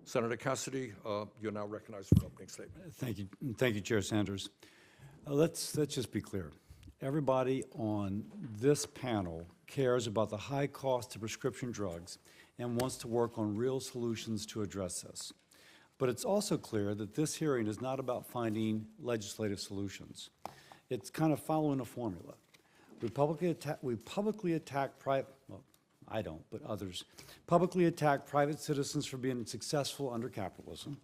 Senator Cassidy, you're now recognized for an opening statement. Thank you, Chair Sanders. Let's just be clear. Everybody on this panel cares about the high cost of prescription drugs and wants to work on real solutions to address this. But it's also clear that this hearing is not about finding legislative solutions. It's kind of following a formula. We publicly attack private, well, I don't, but others, publicly attack private citizens for being successful under capitalism.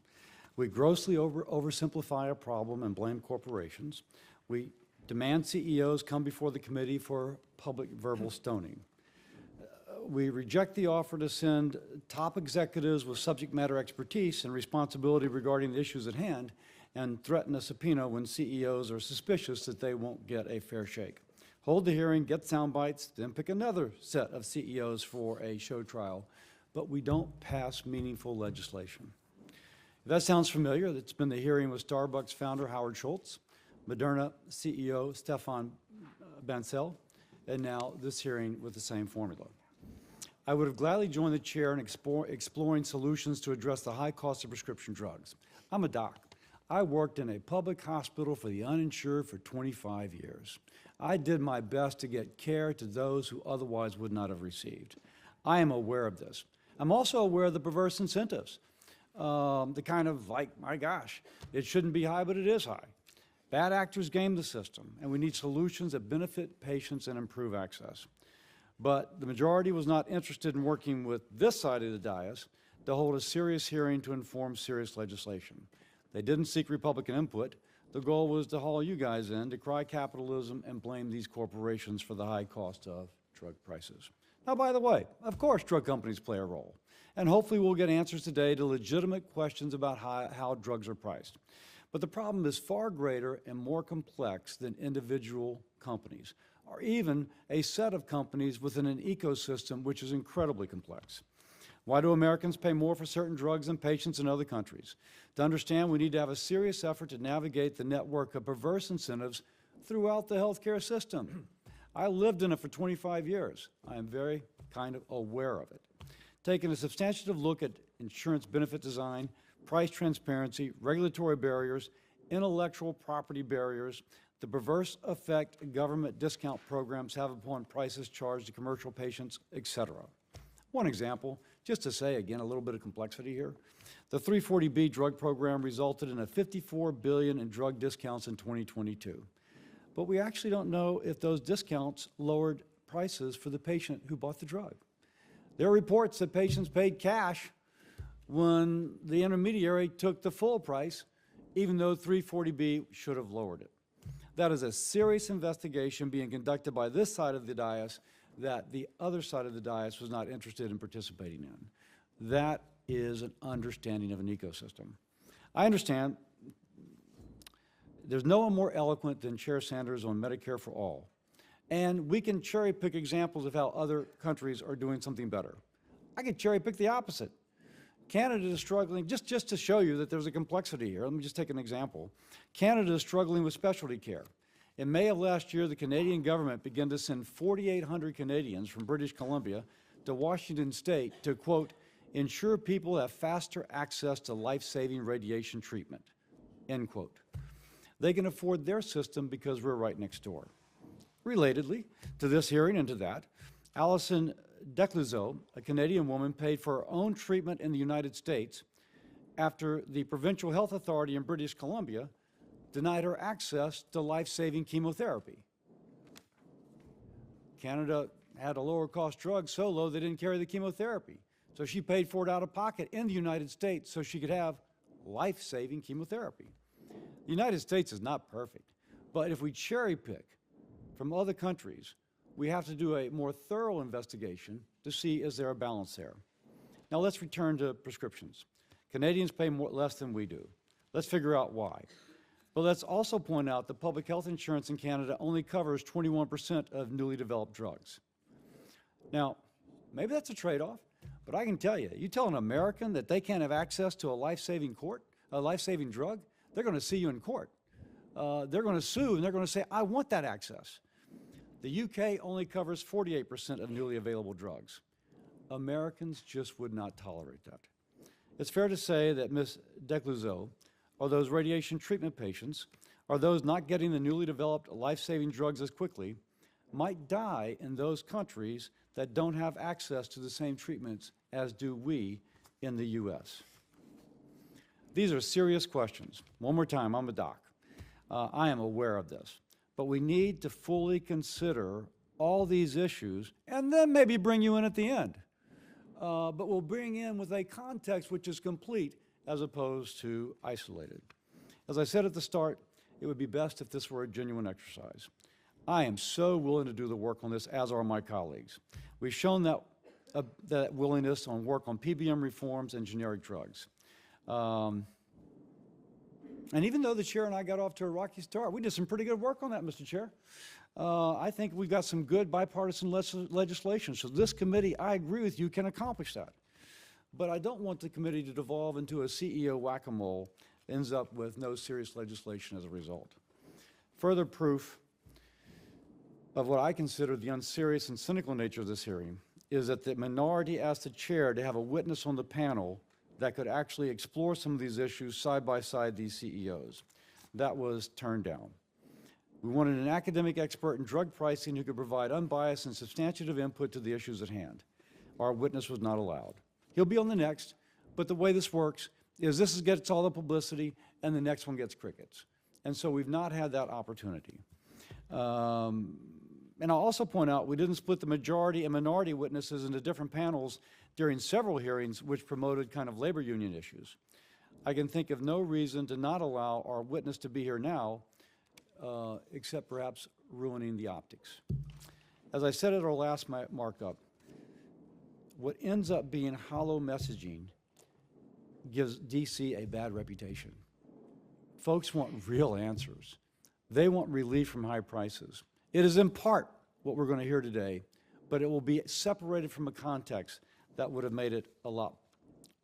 We grossly oversimplify a problem and blame corporations. We demand CEOs come before the committee for public verbal stoning. We reject the offer to send top executives with subject matter expertise and responsibility regarding the issues at hand and threaten a subpoena when CEOs are suspicious that they won't get a fair shake. Hold the hearing, get sound bites, then pick another set of CEOs for a show trial, but we don't pass meaningful legislation. If that sounds familiar, that's been the hearing with Starbucks founder Howard Schultz, Moderna CEO Stefan Bancel, and now this hearing with the same formula. I would have gladly joined the chair in exploring solutions to address the high cost of prescription drugs. I'm a doc. I worked in a public hospital for the uninsured for 25 years. I did my best to get care to those who otherwise would not have received. I am aware of this. I'm also aware of the perverse incentives. The kind of like, my gosh, it shouldn't be high, but it is high. Bad actors game the system, and we need solutions that benefit patients and improve access. But the majority was not interested in working with this side of the dais to hold a serious hearing to inform serious legislation. They didn't seek Republican input. The goal was to haul you guys in, decry capitalism, and blame these corporations for the high cost of drug prices. Now, by the way, of course drug companies play a role, and hopefully we'll get answers today to legitimate questions about how drugs are priced. But the problem is far greater and more complex than individual companies, or even a set of companies within an ecosystem which is incredibly complex. Why do Americans pay more for certain drugs than patients in other countries? To understand, we need to have a serious effort to navigate the network of perverse incentives throughout the healthcare system. I lived in it for 25 years. I am very kind of aware of it. Taking a substantive look at insurance benefit design, price transparency, regulatory barriers, intellectual property barriers, the perverse effect government discount programs have upon prices charged to commercial patients, etc. One example, just to say, again, a little bit of complexity here. The 340B drug program resulted in a $54 billion in drug discounts in 2022. But we actually don't know if those discounts lowered prices for the patient who bought the drug. There are reports that patients paid cash when the intermediary took the full price, even though 340B should have lowered it. That is a serious investigation being conducted by this side of the dais that the other side of the dais was not interested in participating in. That is an understanding of an ecosystem. I understand there's no one more eloquent than Chair Sanders on Medicare for All. And we can cherry pick examples of how other countries are doing something better. I could cherry pick the opposite. Canada is struggling, just to show you that there's a complexity here, let me just take an example. Canada is struggling with specialty care. In May of last year, the Canadian government began to send 4,800 Canadians from British Columbia to Washington State to, quote, ensure people have faster access to life-saving radiation treatment, end quote. They can afford their system because we're right next door. Relatedly to this hearing and to that, Alison Decluseau, a Canadian woman, paid for her own treatment in the United States after the Provincial Health Authority in British Columbia denied her access to life-saving chemotherapy. Canada had a lower cost drug so low they didn't carry the chemotherapy. So she paid for it out of pocket in the United States so she could have life-saving chemotherapy. The United States is not perfect, but if we cherry pick from other countries, we have to do a more thorough investigation to see is there a balance there. Now let's return to prescriptions. Canadians pay less than we do. Let's figure out why. But let's also point out that public health insurance in Canada only covers 21% of newly developed drugs. Now, maybe that's a trade-off, but I can tell you, you tell an American that they can't have access to a life-saving drug, they're going to see you in court. They're going to sue and they're going to say, I want that access. The UK only covers 48% of newly available drugs. Americans just would not tolerate that. It's fair to say that Ms. Decluseau, or those radiation treatment patients, or those not getting the newly developed life-saving drugs as quickly, might die in those countries that don't have access to the same treatments as do we in the U.S. These are serious questions. One more time, I'm a doc. I am aware of this. But we need to fully consider all these issues and then maybe bring you in at the end. But we'll bring in with a context which is complete as opposed to isolated. As I said at the start, it would be best if this were a genuine exercise. I am so willing to do the work on this, as are my colleagues. We've shown that willingness on work on PBM reforms and generic drugs. And even though the chair and I got off to a rocky start, we did some pretty good work on that, Mr. Chair. I think we've got some good bipartisan legislation. So this committee, I agree with you, can accomplish that. But I don't want the committee to devolve into a CEO whack-a-mole, ends up with no serious legislation as a result. Further proof of what I consider the unserious and cynical nature of this hearing is that the minority asked the chair to have a witness on the panel that could actually explore some of these issues side by side these CEOs. That was turned down. We wanted an academic expert in drug pricing who could provide unbiased and substantive input to the issues at hand. Our witness was not allowed. He'll be on the next, but the way this works is this gets all the publicity and the next one gets crickets. And so we've not had that opportunity. And I'll also point out we didn't split the majority and minority witnesses into different panels during several hearings which promoted kind of labor union issues. I can think of no reason to not allow our witness to be here now, except perhaps ruining the optics. As I said at our last markup, what ends up being hollow messaging gives DC a bad reputation. Folks want real answers. They want relief from high prices. It is in part what we're going to hear today, but it will be separated from a context that would have made it a lot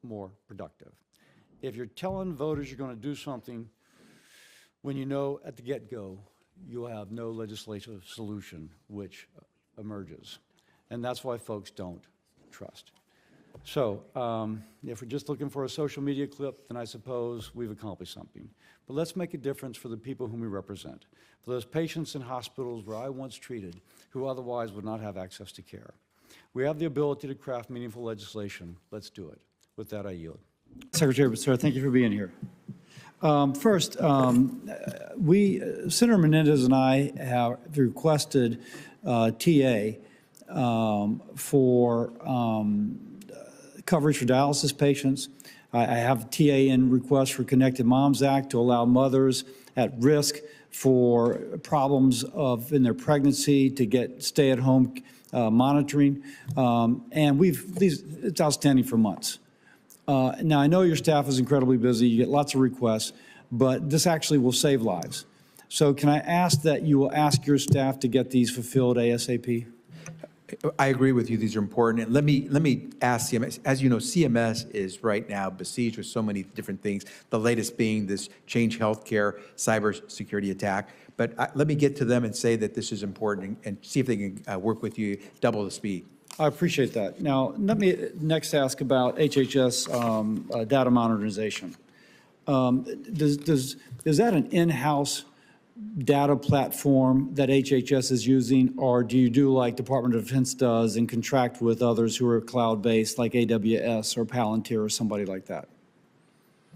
more productive. If you're telling voters you're going to do something when you know at the get-go you'll have no legislative solution which emerges, and that's why folks don't trust. So if we're just looking for a social media clip, then I suppose we've accomplished something. But let's make a difference for the people whom we represent, for those patients in hospitals where I once treated who otherwise would not have access to care. We have the ability to craft meaningful legislation. Let's do it. With that, I yield. Secretary Becerra, thank you for being here. First, Senator Menendez and I have requested TA for coverage for dialysis patients. I have TA in request for Connected Moms Act to allow mothers at risk for problems in their pregnancy to get stay-at-home monitoring. And it's outstanding for months. Now, I know your staff is incredibly busy. You get lots of requests, but this actually will save lives. So can I ask that you will ask your staff to get these fulfilled ASAP? I agree with you. These are important. And let me ask CMS. As you know, CMS is right now besieged with so many different things, the latest being this Change Healthcare cybersecurity attack. But let me get to them and say that this is important and see if they can work with you, double the speed. I appreciate that. Now, let me next ask about HHS data modernization. Is that an in-house data platform that HHS is using, or do you do like Department of Defense does and contract with others who are cloud-based like AWS or Palantir or somebody like that?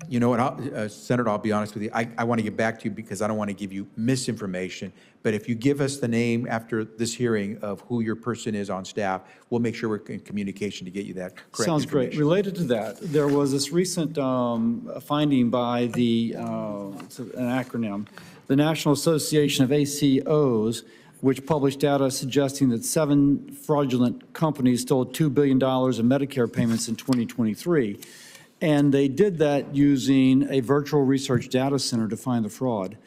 You know what, Senator, I'll be honest with you. I want to get back to you because I don't want to give you misinformation. But if you give us the name after this hearing of who your person is on staff, we'll make sure we're in communication to get you that correct Sounds great. Related to that, there was this recent finding by it's an acronym, the National Association of ACOs, which published data suggesting that 7 fraudulent companies stole $2 billion in Medicare payments in 2023. And they did that using a virtual research data center to find the fraud.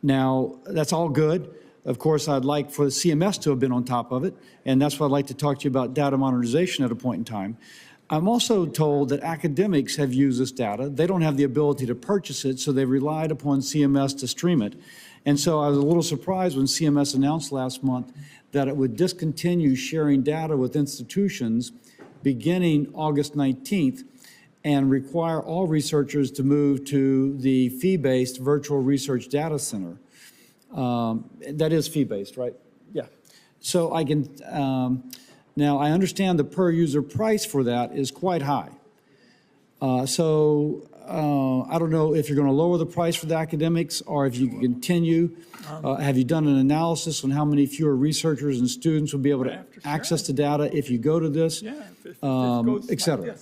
Now, that's all good. Of course, I'd like for the CMS to have been on top of it, and that's why I'd like to talk to you about data modernization at a point in time. I'm also told that academics have used this data. They don't have the ability to purchase it, so they relied upon CMS to stream it. And so I was a little surprised when CMS announced last month that it would discontinue sharing data with institutions beginning August 19th. and require all researchers to move to the fee-based virtual research data center. That is fee-based, right? Yeah. So I can, now I understand the per-user price for that is quite high. I don't know if you're going to lower the price for the academics or if you can continue. Have you done an analysis on how many fewer researchers and students will be able to access the data if you go to this, et cetera?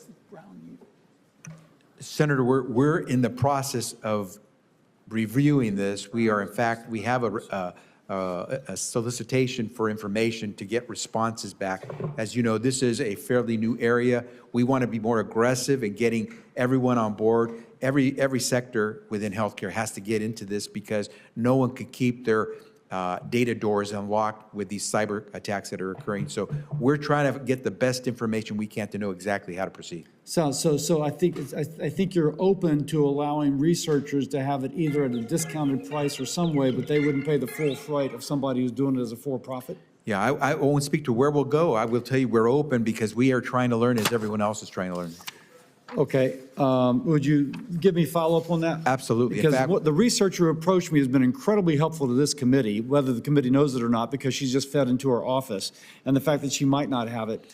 Senator, we're in the process of reviewing this. We are, in fact, we have a solicitation for information to get responses back. As you know, this is a fairly new area. We want to be more aggressive in getting everyone on board. Every sector within healthcare has to get into this because no one could keep their data doors unlocked with these cyber attacks that are occurring. So we're trying to get the best information we can to know exactly how to proceed. So I think you're open to allowing researchers to have it either at a discounted price or some way, but they wouldn't pay the full freight of somebody who's doing it as a for-profit? Yeah, I won't speak to where we'll go. I will tell you we're open because we are trying to learn as everyone else is trying to learn. Okay. Would you give me follow-up on that? Absolutely. Because the researcher who approached me has been incredibly helpful to this committee, whether the committee knows it or not, because she's just fed into her office. And the fact that she might not have it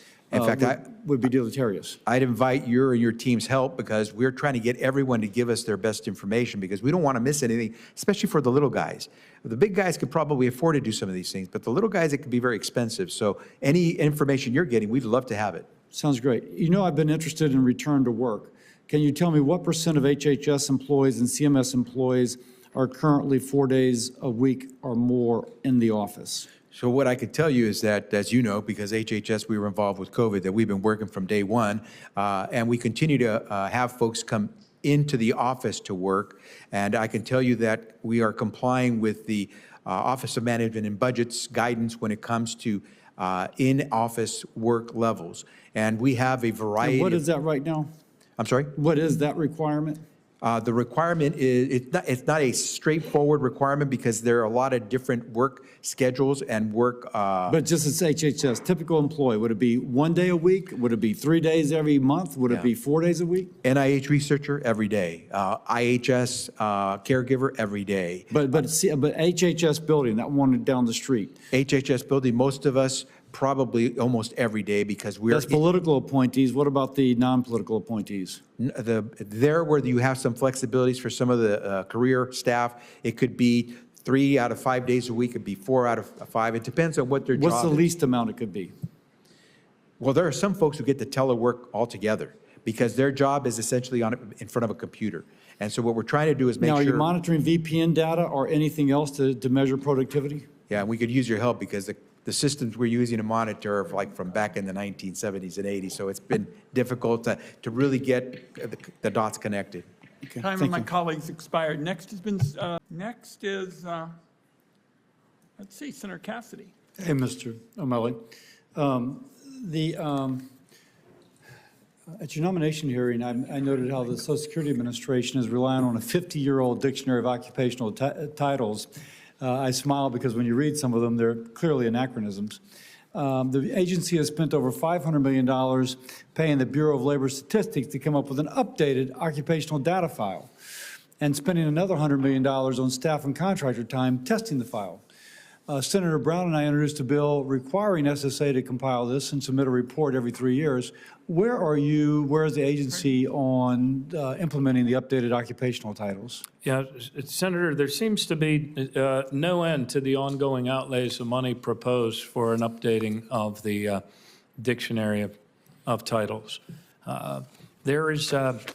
would be deleterious. I'd invite your and your team's help because we're trying to get everyone to give us their best information because we don't want to miss anything, especially for the little guys. The big guys could probably afford to do some of these things, but the little guys, it could be very expensive. So any information you're getting, we'd love to have it. Sounds great. You know, I've been interested in return to work. Can you tell me what % of HHS employees and CMS employees are currently 4 days a week or more in the office? So what I could tell you is that, as you know, because HHS, we were involved with COVID, that we've been working from day one, and we continue to have folks come into the office to work. And I can tell you that we are complying with the Office of Management and Budget's guidance when it comes to in-office work levels. And we have a variety. And what is that right now? I'm sorry? What is that requirement? The requirement is, it's not a straightforward requirement because there are a lot of different work schedules and work. But just as HHS, typical employee, would it be 1 day a week? Would it be 3 days every month? Would it be 4 days a week? NIH researcher every day, IHS caregiver every day. But HHS building, that one down the street. HHS building, most of us probably almost every day because we're. That's political appointees. What about the non-political appointees? There where you have some flexibilities for some of the career staff, it could be 3 out of 5 days a week, it could be 4 out of 5. It depends on what their job is. What's the least amount it could be? Well, there are some folks who get to telework altogether because their job is essentially in front of a computer. And so what we're trying to do is make sure. Now, are you monitoring VPN data or anything else to measure productivity? Yeah, we could use your help because the systems we're using to monitor are like from back in the 1970s and 80s. So it's been difficult to really get the dots connected. Okay, Time of my colleagues expired. Next is, let's see, Senator Cassidy. Hey, Mr. O'Malley. At your nomination hearing, I noted how the Social Security Administration is relying on a 50-year-old dictionary of occupational titles. I smile because when you read some of them, they're clearly anachronisms. The agency has spent over $500 million paying the Bureau of Labor Statistics to come up with an updated occupational data file and spending another $100 million on staff and contractor time testing the file. Senator Brown and I introduced a bill requiring SSA to compile this and submit a report every 3 years. Where are you, where is the agency on implementing the updated occupational titles? Yeah, Senator, there seems to be no end to the ongoing outlays of money proposed for an updating of the dictionary of titles. There is, I've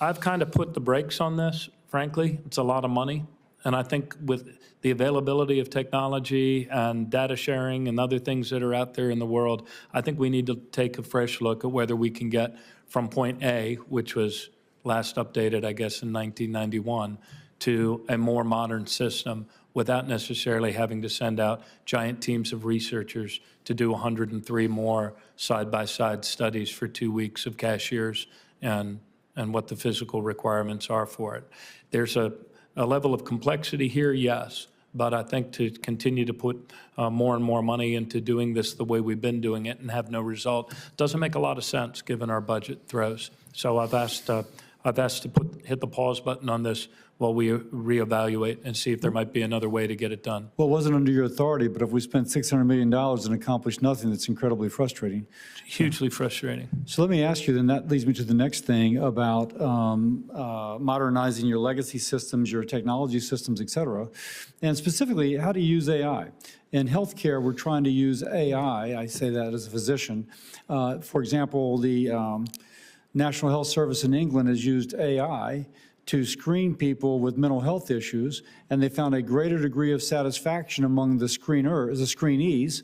kind of put the brakes on this, frankly. It's a lot of money. And I think with the availability of technology and data sharing and other things that are out there in the world, I think we need to take a fresh look at whether we can get from point A, which was last updated, I guess, in 1991, to a more modern system without necessarily having to send out giant teams of researchers to do 103 more side-by-side studies for 2 weeks of cashiers and what the physical requirements are for it. There's a level of complexity here, yes, But I think to continue to put more and more money into doing this the way we've been doing it and have no result doesn't make a lot of sense given our budget throws. So I've asked to hit the pause button on this while we reevaluate and see if there might be another way to get it done. Well, it wasn't under your authority, but if we spent $600 million and accomplished nothing, that's incredibly frustrating. Hugely frustrating. So let me ask you, then that leads me to the next thing about modernizing your legacy systems, your technology systems, et cetera. And specifically, how do you use AI? In healthcare, we're trying to use AI, I say that as a physician. For example, the National Health Service in England has used AI to screen people with mental health issues, and they found a greater degree of satisfaction among the screenees,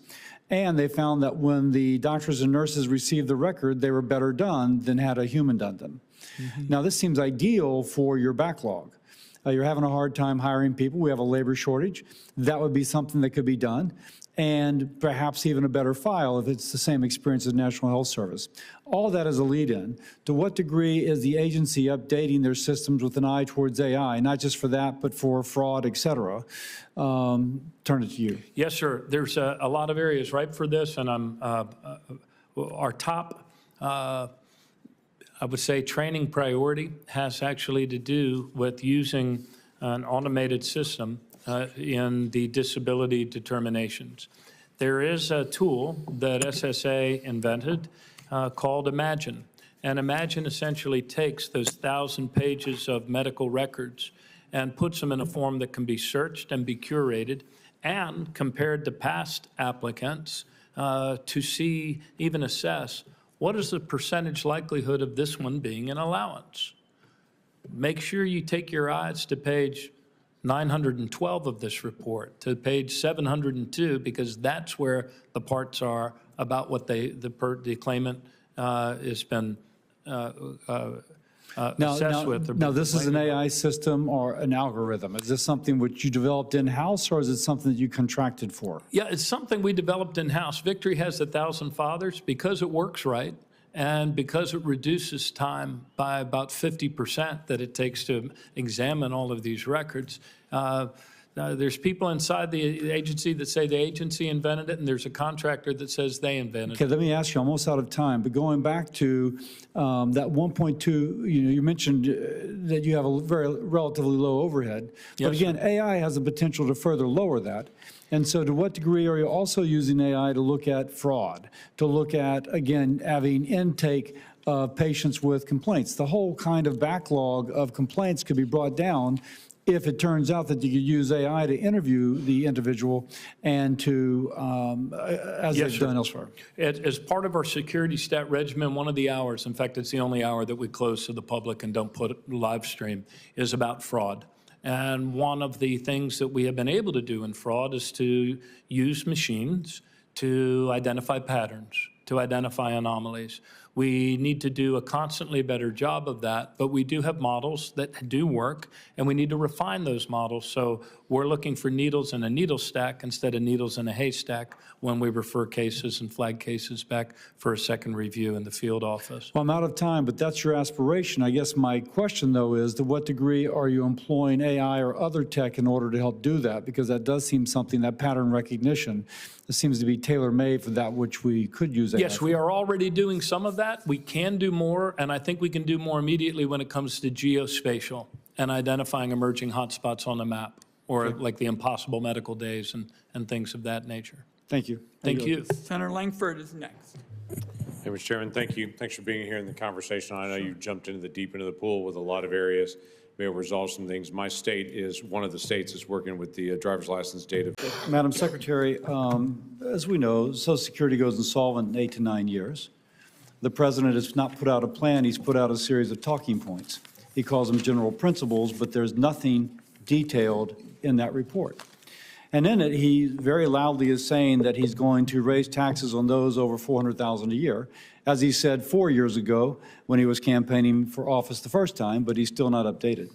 and they found that when the doctors and nurses received the record, they were better done than had a human done them. Now, this seems ideal for your backlog. You're having a hard time hiring people. We have a labor shortage. That would be something that could be done, and perhaps even a better file if it's the same experience as National Health Service. All that is a lead-in. To what degree is the agency updating their systems with an eye towards AI, not just for that, but for fraud, et cetera? Turn it to you. Yes, sir. There's a lot of areas ripe for this, and our top, I would say, training priority has actually to do with using an automated system in the disability determinations. There is a tool that SSA invented called Imagine. And Imagine essentially takes those 1,000 pages of medical records and puts them in a form that can be searched and be curated and compared to past applicants to see, even assess, what is the percentage likelihood of this one being an allowance? Make sure you take your eyes to page 912 of this report, to page 702, because that's where the parts are about what the claimant has been assessed with. Now, this is an AI system or an algorithm. Is this something which you developed in-house, or is it something that you contracted for? Yeah, it's something we developed in-house. Victory has 1,000 fathers because it works right, and because it reduces time by about 50% that it takes to examine all of these records. There's people inside the agency that say the agency invented it, and there's a contractor that says they invented Okay, it. let me ask you, I'm almost out of time, but going back to that 1.2, you mentioned that you have a relatively low overhead. But Yes, again, AI has the potential to further lower that. And so to what degree are you also using AI to look at fraud, to look at, again, having intake of patients with complaints? The whole kind of backlog of complaints could be brought down if it turns out that you could use AI to interview the individual and to, as Yes, they've sir. done elsewhere. As part of our security stat regimen, one of the hours, in fact, it's the only hour that we close to the public and don't put live stream, is about fraud. And one of the things that we have been able to do in fraud is to use machines to identify patterns, to identify anomalies. We need to do a constantly better job of that, but we do have models that do work, and we need to refine those models. So we're looking for needles in a needle stack instead of needles in a haystack when we refer cases and flag cases back for a second review in the field office. Well, I'm out of time, but that's your aspiration. I guess my question, though, is to what degree are you employing AI or other tech in order to help do that? Because that does seem something, that pattern recognition, seems to be tailor-made for that which we could use AI Yes, for. we are already doing some of that. We can do more, and I think we can do more immediately when it comes to geospatial and identifying emerging hotspots on the map, or like the impossible medical days and things of that nature. Thank you. Thank you. Senator Langford is next. Hey, Mr. Chairman, thank you. Thanks for being here in the conversation. I know you jumped into the deep end of the pool with a lot of areas. We have resolved some things. My state is one of the states that's working with the driver's license data. Madam Secretary, as we know, Social Security goes insolvent in 8 to 9 years. The president has not put out a plan. He's put out a series of talking points. He calls them general principles, but there's nothing detailed in that report. And in it, he very loudly is saying that he's going to raise taxes on those over $400,000 a year, as he said 4 years ago when he was campaigning for office the first time, but he's still not updated.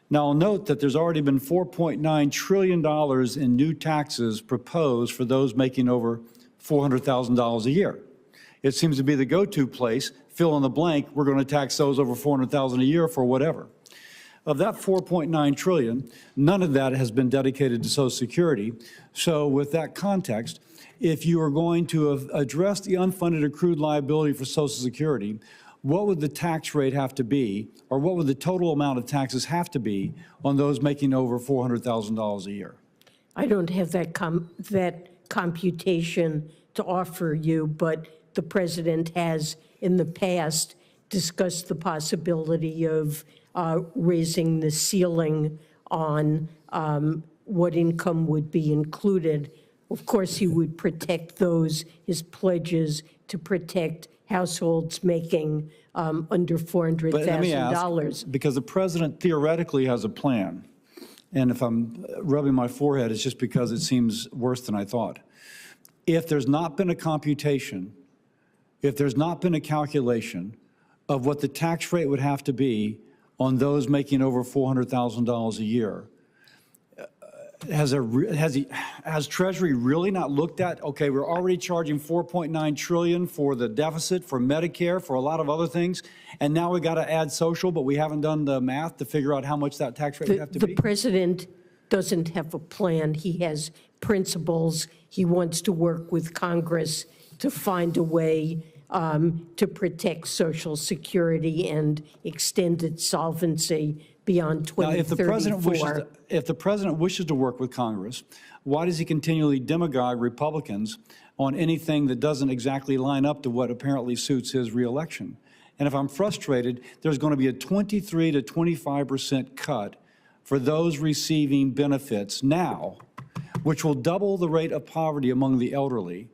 Now, I'll note that there's already been $4.9 trillion in new taxes proposed for those making over $400,000 a year. It seems to be the go-to place, fill in the blank, we're going to tax those over $400,000 a year for whatever. Of that 4.9 trillion, none of that has been dedicated to Social Security. So with that context, if you are going to address the unfunded accrued liability for Social Security, what would the tax rate have to be, or what would the total amount of taxes have to be on those making over $400,000 a year? I don't have that computation to offer you, but the president has in the past discussed the possibility of raising the ceiling on what income would be included. Of course, he would protect those, his pledges to protect households making under $400,000. But let me ask, because the president theoretically has a plan, and if I'm rubbing my forehead, it's just because it seems worse than I thought. If there's not been a computation, if there's not been a calculation of what the tax rate would have to be on those making over $400,000 a year, has Treasury really not looked at, okay, we're already charging $4.9 trillion for the deficit, for Medicare, for a lot of other things, and now we got to add social, but we haven't done the math to figure out how much that tax rate would have to be? The president doesn't have a plan. He has principles. He wants to work with Congress to find a way to protect Social Security and extend its solvency beyond 2034. Now, if the president wishes to work with Congress, why does he continually demagogue Republicans on anything that doesn't exactly line up to what apparently suits his reelection? And if I'm frustrated, there's going to be a 23 to 25% cut for those receiving benefits now, which will double the rate of poverty among the elderly,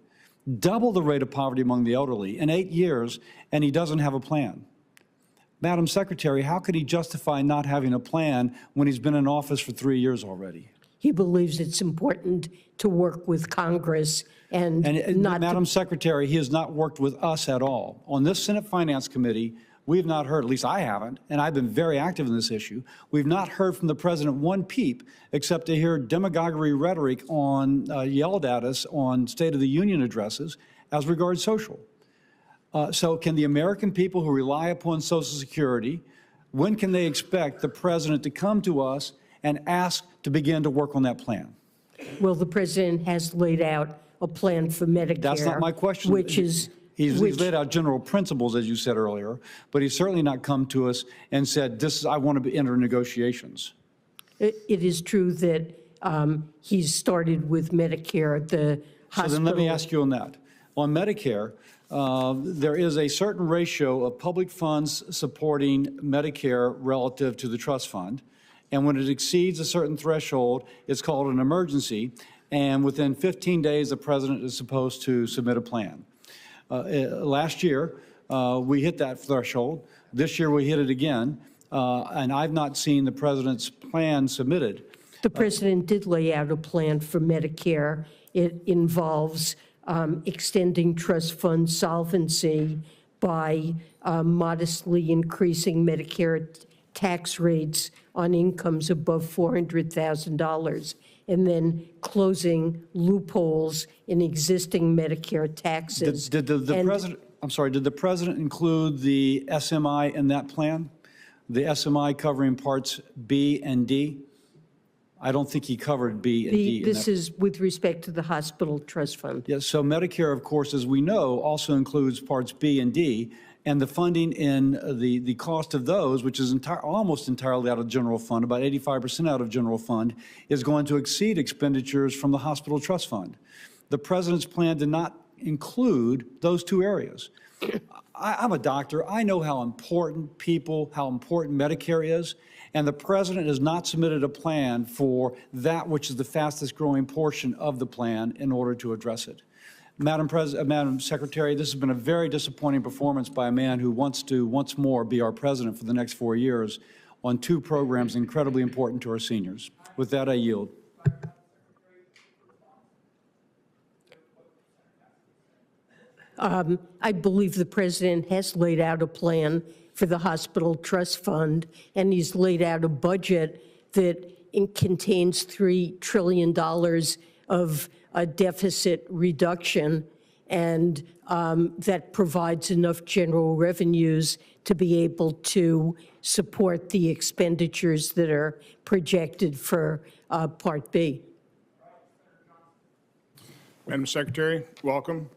double the rate of poverty among the elderly in 8 years, and he doesn't have a plan. Madam Secretary, how could he justify not having a plan when he's been in office for 3 years already? He believes it's important to work with Congress and not Madam Secretary, he has not worked with us at all. On this Senate Finance Committee, we've not heard, at least I haven't, and I've been very active in this issue, we've not heard from the president one peep except to hear demagoguery rhetoric yelled at us on State of the Union addresses as regards social. So can the American people who rely upon Social Security, when can they expect the president to come to us and ask to begin to work on that plan? Well, the president has laid out a plan for Medicare. That's not my question. He's laid out general principles, as you said earlier, but he's certainly not come to us and said, I want to enter negotiations. It is true that he's started with Medicare, the hospital. So then let me ask you on that. On Medicare, there is a certain ratio of public funds supporting Medicare relative to the trust fund. And when it exceeds a certain threshold, it's called an emergency. And within 15 days, the president is supposed to submit a plan. Last year, we hit that threshold. This year, we hit it again. And I've not seen the president's plan submitted. The president did lay out a plan for Medicare. It involves extending trust fund solvency by modestly increasing Medicare tax rates on incomes above $400,000, and then closing loopholes in existing Medicare taxes. Did the president, I'm sorry, did the president include the SMI in that plan? The SMI covering parts B and D? I don't think he covered B and D. This is with respect to the hospital trust fund. Yes, so Medicare, of course, as we know, also includes parts B and D, and the funding in the cost of those, which is almost entirely out of general fund, about 85% out of general fund, is going to exceed expenditures from the hospital trust fund. The president's plan did not include those two areas. I'm a doctor. I know how important Medicare is, and the president has not submitted a plan for that which is the fastest growing portion of the plan in order to address it. Madam Secretary, this has been a very disappointing performance by a man who wants to once more be our president for the next 4 years on two programs incredibly important to our seniors. With that, I yield. I believe the president has laid out a plan for the hospital trust fund, and he's laid out a budget that contains $3 trillion of a deficit reduction. and that provides enough general revenues to be able to support the expenditures that are projected for Part B. Madam Secretary, welcome.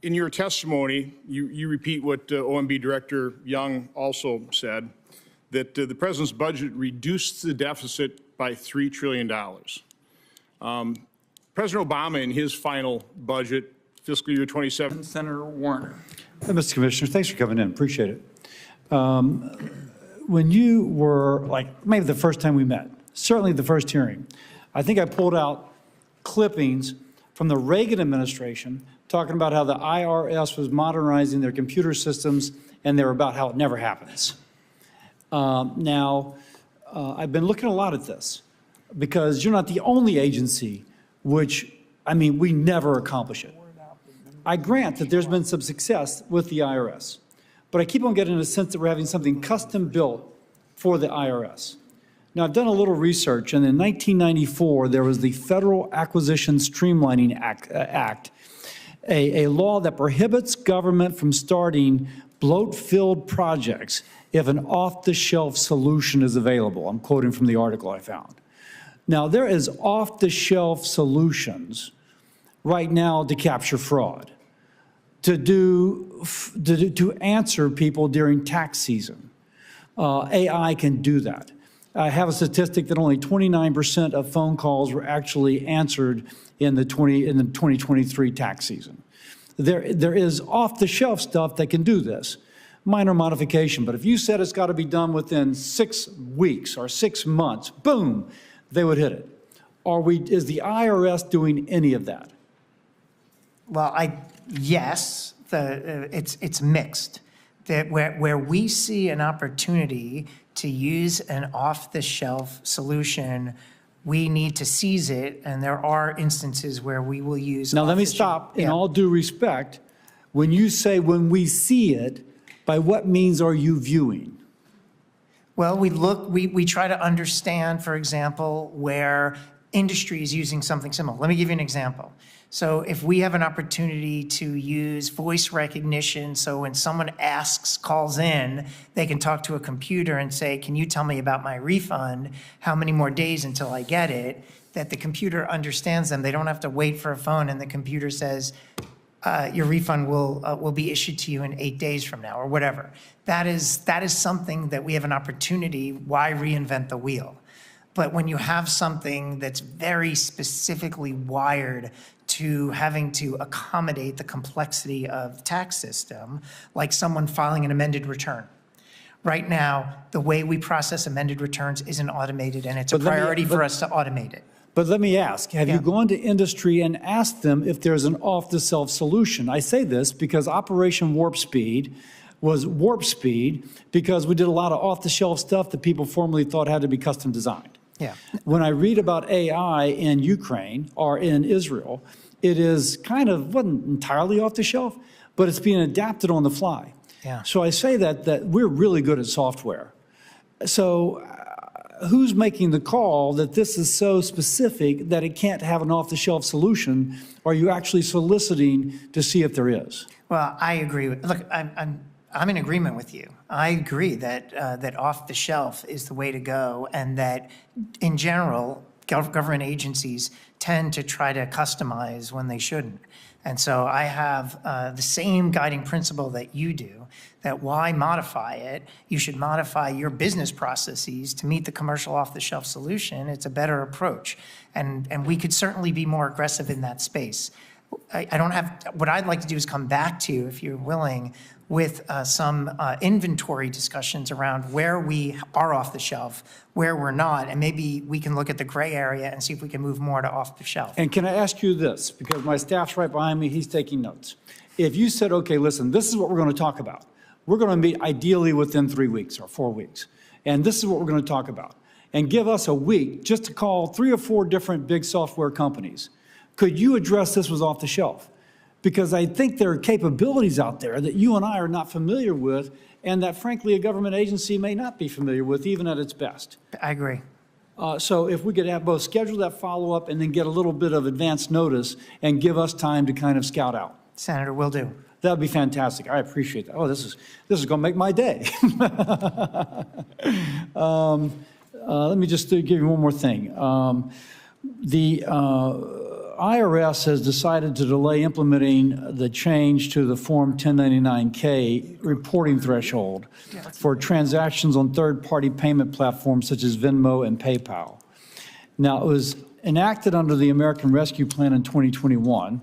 In your testimony, you repeat what OMB Director Young also said, that the President's budget reduced the deficit by $3 trillion. President Obama, in his final budget, fiscal year 27. Senator Warner. Mr. Commissioner, thanks for coming in, appreciate it. When you were, like, maybe the first time we met, certainly the first hearing, I think I pulled out clippings from the Reagan administration talking about how the IRS was modernizing their computer systems, and they were about how it never happens. Now, I've been looking a lot at this because you're not the only agency which, I mean, we never accomplish it. I grant that there's been some success with the IRS, but I keep on getting a sense that we're having something custom built for the IRS. Now, I've done a little research, and in 1994, there was the Federal Acquisition Streamlining Act, a law that prohibits government from starting bloat-filled projects if an off-the-shelf solution is available. I'm quoting from the article I found. Now, there is off-the-shelf solutions right now to capture fraud, to answer people during tax season. AI can do that. I have a statistic that only 29% of phone calls were actually answered in the 2023 tax season. There is off-the-shelf stuff that can do this, minor modification. But if you said it's got to be done within 6 weeks or 6 months, boom, they would hit it. Is the IRS doing any of that? Well, yes, it's mixed. That where we see an opportunity to use an off-the-shelf solution, we need to seize it, and there are instances where we will use. Now, let me stop. In all due respect, when you say when we see it, by what means are you viewing? Well, we try to understand, for example, where industry is using something similar. Let me give you an example. So if we have an opportunity to use voice recognition, so when someone calls in, they can talk to a computer and say, can you tell me about my refund? How many more days until I get it? That the computer understands them. They don't have to wait for a phone, and the computer says, your refund will be issued to you in 8 days from now, or whatever. That is something that we have an opportunity. Why reinvent the wheel? But when you have something that's very specifically wired to having to accommodate the complexity of the tax system, like someone filing an amended return. Right now, the way we process amended returns isn't automated, and it's a priority for us to automate it. But let me ask, have you gone to industry and asked them if there's an off-the-shelf solution? I say this because Operation Warp Speed was warp speed because we did a lot of off-the-shelf stuff that people formerly thought had to be custom designed. Yeah. When I read about AI in Ukraine or in Israel, it is wasn't entirely off the shelf, but it's being adapted on the fly. Yeah. So I say that we're really good at software. So who's making the call that this is so specific that it can't have an off-the-shelf solution? Are you actually soliciting to see if there is? Well, I agree. Look, I'm in agreement with you. I agree that that off-the-shelf is the way to go, and that in general, government agencies tend to try to customize when they shouldn't. And so I have the same guiding principle that you do, that why modify it? You should modify your business processes to meet the commercial off-the-shelf solution. It's a better approach. And we could certainly be more aggressive in that space. I don't have, what I'd like to do is come back to you, if you're willing, with some inventory discussions around where we are off the shelf, where we're not, and maybe we can look at the gray area and see if we can move more to off the shelf. And can I ask you this, because my staff's right behind me, he's taking notes. If you said, okay, listen, this is what we're going to talk about. We're going to meet ideally within 3 weeks or 4 weeks, and this is what we're going to talk about. And give us a week just to call 3 or 4 different big software companies. Could you address this was off the shelf? Because I think there are capabilities out there that you and I are not familiar with, and that frankly a government agency may not be familiar with even at its best. I agree. So if we could have both schedule that follow-up and then get a little bit of advance notice and give us time to kind of scout out. Senator, will do. That would be fantastic. I appreciate that. Oh, this is going to make my day. Let me just give you one more thing. The IRS has decided to delay implementing the change to the Form 1099-K reporting threshold for transactions on third-party payment platforms such as Venmo and PayPal. Now, it was enacted under the American Rescue Plan in 2021,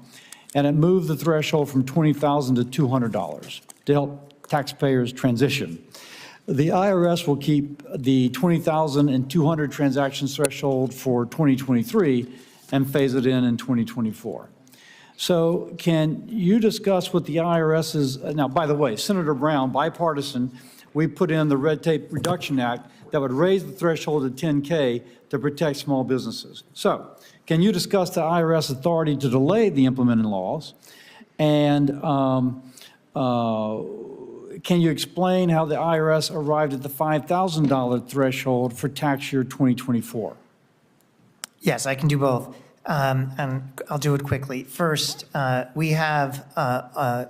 and it moved the threshold from $20,000 to $200 to help taxpayers transition. The IRS will keep the 20,000 and 200 transactions threshold for 2023 and phase it in 2024. So can you discuss what the IRS is, now, by the way, Senator Brown, bipartisan, we put in the Red Tape Reduction Act that would raise the threshold to 10K to protect small businesses. So can you discuss the IRS authority to delay the implementing laws? And can you explain how the IRS arrived at the $5,000 threshold for tax year 2024? Yes, I can do both, and I'll do it quickly. First, we have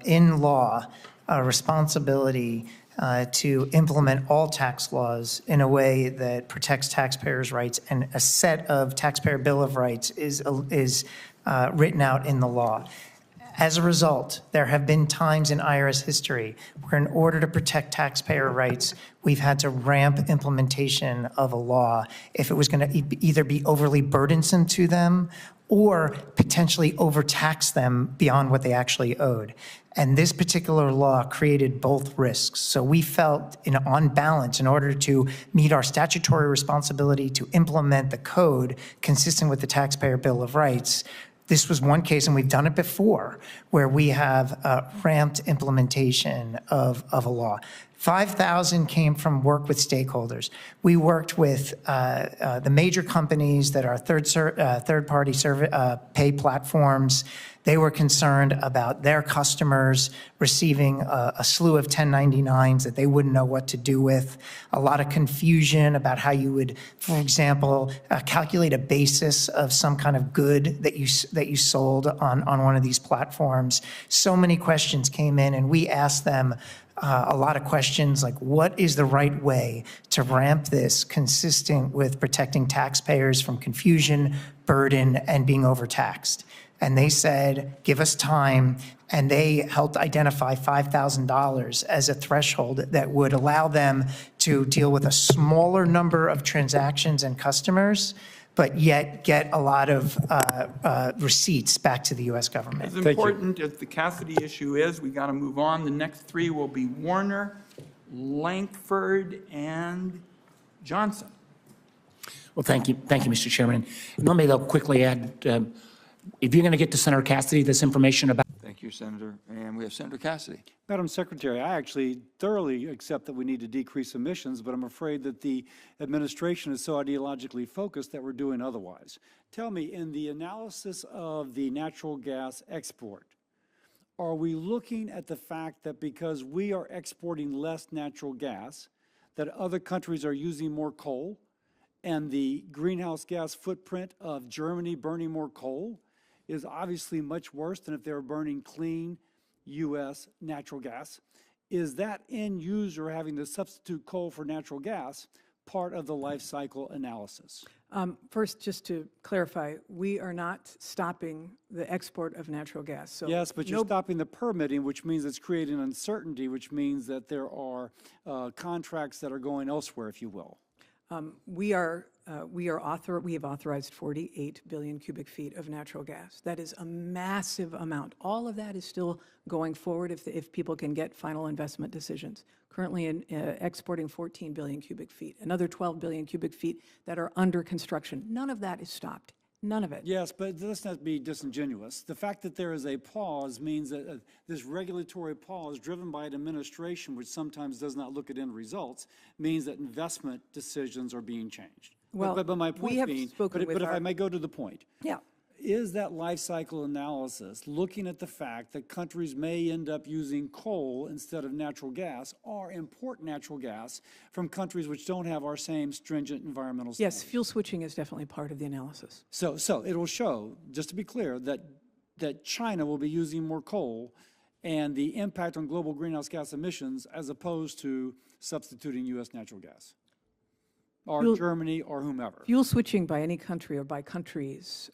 in law a responsibility to implement all tax laws in a way that protects taxpayers' rights, and a set of taxpayer bill of rights is written out in the law. As a result, there have been times in IRS history where in order to protect taxpayer rights, we've had to ramp implementation of a law if it was going to either be overly burdensome to them or potentially overtax them beyond what they actually owed. And this particular law created both risks. So we felt, on balance, in order to meet our statutory responsibility to implement the code consistent with the Taxpayer Bill of Rights, this was one case, and we've done it before, where we have ramped implementation of a law. 5,000 came from work with stakeholders. We worked with the major companies that are third-party pay platforms. They were concerned about their customers receiving a slew of 1099s that they wouldn't know what to do with. A lot of confusion about how you would, for example, calculate a basis of some kind of good that you sold on one of these platforms. So many questions came in, and we asked them a lot of questions like, what is the right way to ramp this consistent with protecting taxpayers from confusion, burden, and being overtaxed? And they said, give us time, and they helped identify $5,000 as a threshold that would allow them to deal with a smaller number of transactions and customers, but yet get a lot of receipts back to the U.S. government. As important as the Cassidy issue is, we got to move on. The next three will be Warner, Lankford, and Johnson. Well, thank you, Mr. Chairman. Let me, though, quickly add, if you're going to get to Senator Cassidy this information about. Thank you, Senator. And we have Senator Cassidy. Madam Secretary, I actually thoroughly accept that we need to decrease emissions, but I'm afraid that the administration is so ideologically focused that we're doing otherwise. Tell me, in the analysis of the natural gas export, are we looking at the fact that because we are exporting less natural gas, that other countries are using more coal, and the greenhouse gas footprint of Germany burning more coal is obviously much worse than if they were burning clean U.S. natural gas? Is that end user having to substitute coal for natural gas part of the life cycle analysis? First, just to clarify, we are not stopping the export of natural gas. So yes, but you're stopping the permitting, which means it's creating uncertainty, which means that there are contracts that are going elsewhere, if you will. We have authorized 48 billion cubic feet of natural gas. That is a massive amount. All of that is still going forward if people can get final investment decisions. Currently exporting 14 billion cubic feet, another 12 billion cubic feet that are under construction. None of that is stopped. None of it. Yes, but let's not be disingenuous. The fact that there is a pause means that this regulatory pause driven by an administration which sometimes does not look at end results means that investment decisions are being changed. Well, but my point we have being, spoken but if I may go to the point. Yeah. is that life cycle analysis, looking at the fact that countries may end up using coal instead of natural gas or import natural gas from countries which don't have our same stringent environmental standards. Yes, fuel switching is definitely part of the analysis. So it will show, just to be clear, that China will be using more coal and the impact on global greenhouse gas emissions as opposed to substituting U.S. natural gas, or Germany, or whomever. Fuel switching by any country or by countries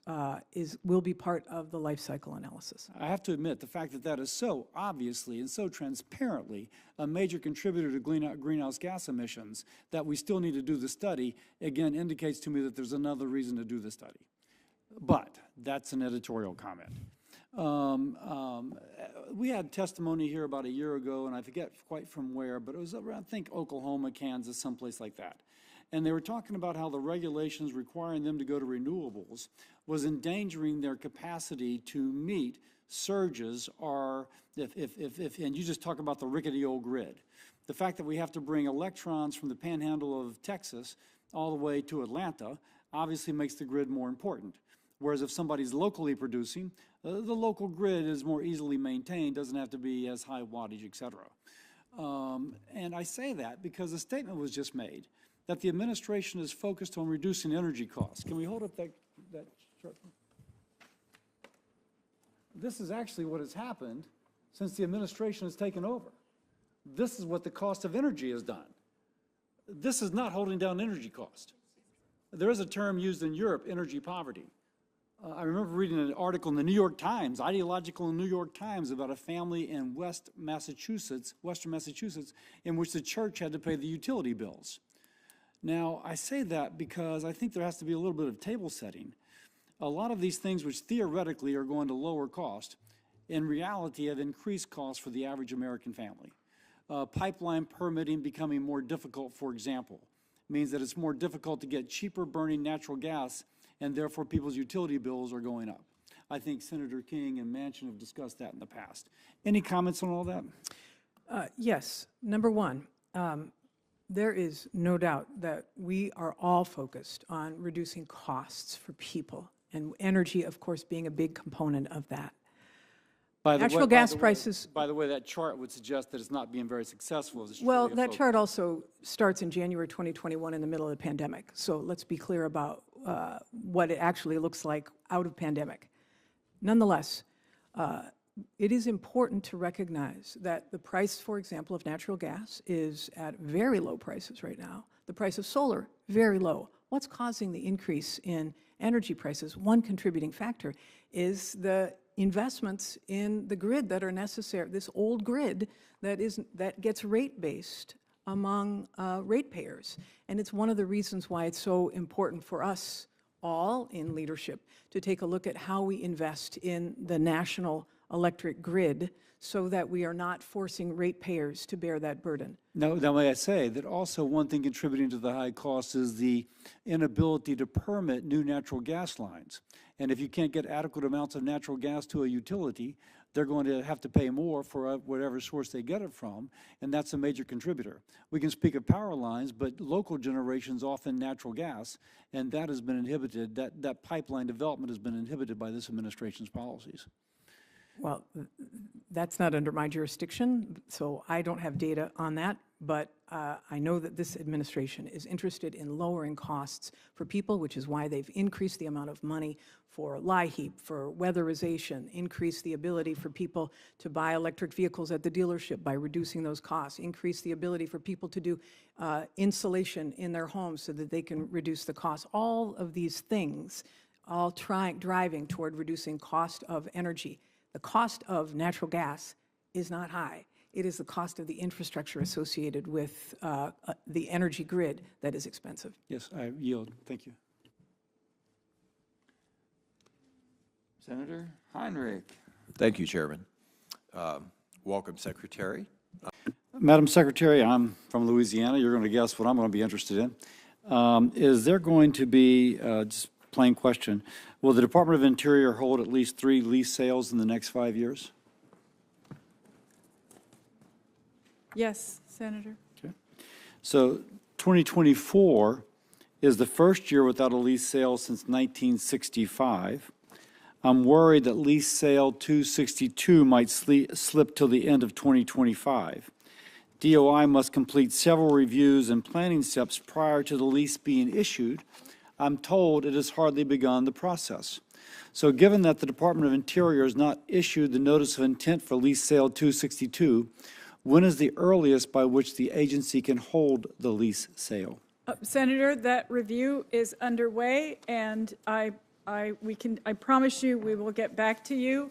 will be part of the life cycle analysis. I have to admit, the fact that that is so obviously and so transparently a major contributor to greenhouse gas emissions that we still need to do the study, again, indicates to me that there's another reason to do the study. But that's an editorial comment. We had testimony here about a year ago, and I forget quite from where, but it was around, I think, Oklahoma, Kansas, someplace like that. And they were talking about how the regulations requiring them to go to renewables was endangering their capacity to meet surges, or and you just talk about the rickety old grid. The fact that we have to bring electrons from the panhandle of Texas all the way to Atlanta obviously makes the grid more important. Whereas if somebody's locally producing, the local grid is more easily maintained, doesn't have to be as high wattage, et cetera. And I say that because a statement was just made that the administration is focused on reducing energy costs. Can we hold up that chart? This is actually what has happened since the administration has taken over. This is what the cost of energy has done. This is not holding down energy cost. There is a term used in Europe, energy poverty. I remember reading an article in the New York Times, ideological New York Times, about a family in western Massachusetts, in which the church had to pay the utility bills. Now, I say that because I think there has to be a little bit of table setting. A lot of these things which theoretically are going to lower cost, in reality have increased costs for the average American family. Pipeline permitting becoming more difficult, for example, means that it's more difficult to get cheaper burning natural gas, and therefore people's utility bills are going up. I think Senator King and Manchin have discussed that in the past. Any comments on all that? Yes. Number one, there is no doubt that we are all focused on reducing costs for people, and energy, of course, being a big component of that. Natural gas prices. By the way, that chart would suggest that it's not being very successful. Well, that chart also starts in January 2021 in the middle of the pandemic. So let's be clear about what it actually looks like out of pandemic. Nonetheless, it is important to recognize that the price, for example, of natural gas is at very low prices right now. The price of solar, very low. What's causing the increase in energy prices? One contributing factor is the investments in the grid that are necessary, this old grid that gets rate-based among ratepayers. And it's one of the reasons why it's so important for us all in leadership to take a look at how we invest in the national electric grid so that we are not forcing ratepayers to bear that burden. Now, may I say that also one thing contributing to the high cost is the inability to permit new natural gas lines. And if you can't get adequate amounts of natural gas to a utility, they're going to have to pay more for whatever source they get it from, and that's a major contributor. We can speak of power lines, but local generation is often natural gas, and that has been inhibited. That pipeline development has been inhibited by this administration's policies. Well, that's not under my jurisdiction, so I don't have data on that, but I know that this administration is interested in lowering costs for people, which is why they've increased the amount of money for LIHEAP, for weatherization, increased the ability for people to buy electric vehicles at the dealership by reducing those costs, increased the ability for people to do insulation in their homes so that they can reduce the cost. All of these things, all driving toward reducing cost of energy. The cost of natural gas is not high. It is the cost of the infrastructure associated with the energy grid that is expensive. Yes, I yield. Thank you. Senator Heinrich. Thank you, Chairman. Welcome, Secretary. Madam Secretary, I'm from Louisiana. You're going to guess what I'm going to be interested in. Is there going to be, just plain question, will the Department of Interior hold at least 3 lease sales in the next 5 years? Yes, Senator. Okay. So 2024 is the first year without a lease sale since 1965. I'm worried that lease sale 262 might slip till the end of 2025. DOI must complete several reviews and planning steps prior to the lease being issued. I'm told it has hardly begun the process. So given that the Department of Interior has not issued the notice of intent for lease sale 262, when is the earliest by which the agency can hold the lease sale? Senator, that review is underway, and I promise you we will get back to you.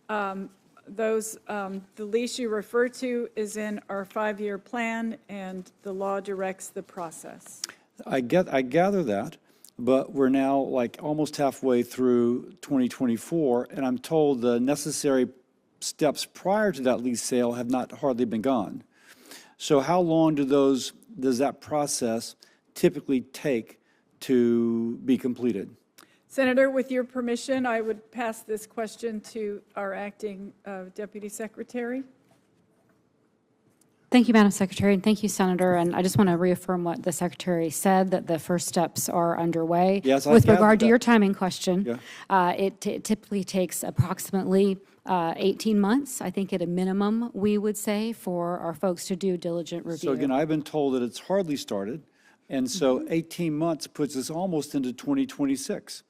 The lease you refer to is in our 5-year plan, and the law directs the process. I gather that, but we're now like almost halfway through 2024, and I'm told the necessary steps prior to that lease sale have not hardly begun. So how long does that process typically take to be completed? Senator, with your permission, I would pass this question to our acting Deputy Secretary. Thank you, Madam Secretary, and thank you, Senator. And I just want to reaffirm what the Secretary said, that the first steps are underway. Yes, with I regard to gathered your that. timing question, Yeah. it typically takes approximately 18 months, I think at a minimum, we would say, for our folks to do diligent review. So again, I've been told that it's hardly started, and so 18 months puts us almost into 2026.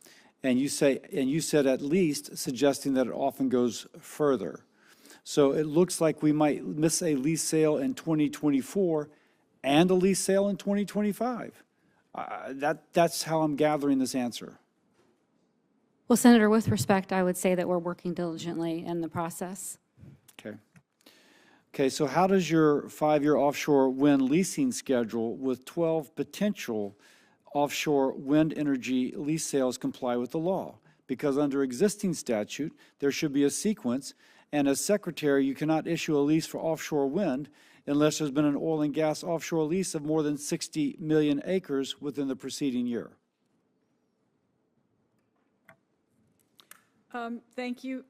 And you said at least, suggesting that it often goes further. So it looks like we might miss a lease sale in 2024 and a lease sale in 2025. That's how I'm gathering this answer. Well, Senator, with respect, I would say that we're working diligently in the process. Okay. Okay, so how does your 5-year offshore wind leasing schedule with 12 potential offshore wind energy lease sales comply with the law? Because under existing statute, there should be a sequence, and as Secretary, you cannot issue a lease for offshore wind unless there's been an oil and gas offshore lease of more than 60 million acres within the preceding year. Thank you.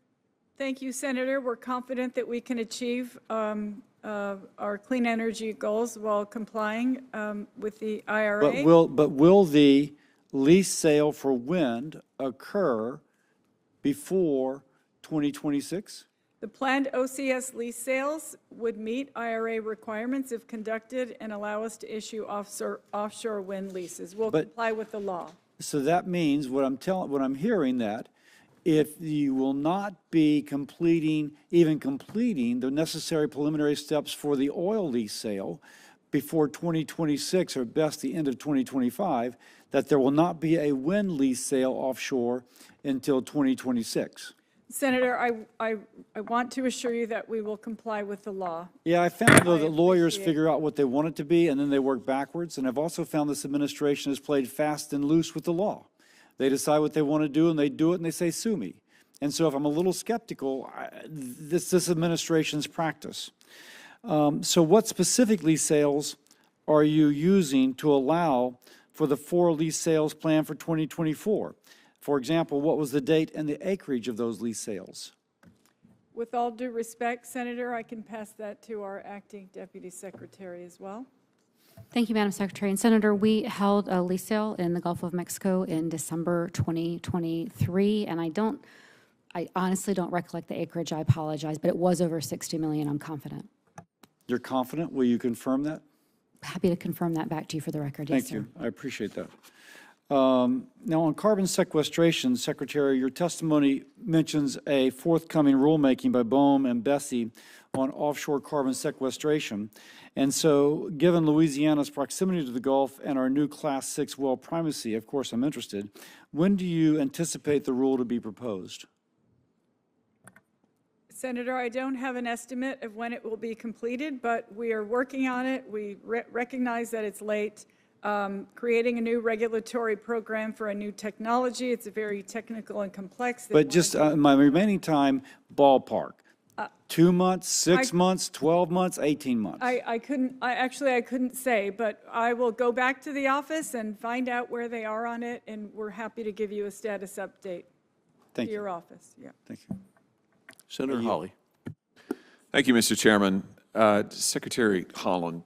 Thank you, Senator. We're confident that we can achieve our clean energy goals while complying with the IRA. But will the lease sale for wind occur before 2026? The planned OCS lease sales would meet IRA requirements if conducted and allow us to issue offshore wind leases. We'll comply with the law. So that means what I'm hearing that if you will not be completing the necessary preliminary steps for the oil lease sale before 2026 or best the end of 2025, that there will not be a wind lease sale offshore until 2026. Senator, I want to assure you that we will comply with the law. Yeah, I found though that lawyers figure out what they want it to be and then they work backwards. And I've also found this administration has played fast and loose with the law. They decide what they want to do and they do it and they say, sue me. And so if I'm a little skeptical, this administration's practice. So what specific lease sales are you using to allow for the 4 lease sales planned for 2024? For example, what was the date and the acreage of those lease sales? With all due respect, Senator, I can pass that to our acting Deputy Secretary as well. Thank you, Madam Secretary. And Senator, we held a lease sale in the Gulf of Mexico in December 2023, and I honestly don't recollect the acreage. I apologize, but it was over 60 million, I'm confident. You're confident? Will you confirm that? Happy to confirm that back to you for the record. Yes, Thank sir. you. I appreciate that. Now, on carbon sequestration, Secretary, your testimony mentions a forthcoming rulemaking by BOEM and Bessie on offshore carbon sequestration. And so, given Louisiana's proximity to the Gulf and our new Class 6 well primacy, of course I'm interested, when do you anticipate the rule to be proposed? Senator, I don't have an estimate of when it will be completed, but we are working on it. We recognize that it's late. Creating a new regulatory program for a new technology. It's a very technical and complex. But just my remaining time, ballpark. 2 months, 6 months, 12 months, 18 months? I couldn't say, but I will go back to the office and find out where they are on it, and we're happy to give you a status update to your office. Yeah. Thank you. Senator Hawley. Thank you, Mr. Chairman. Secretary Holland,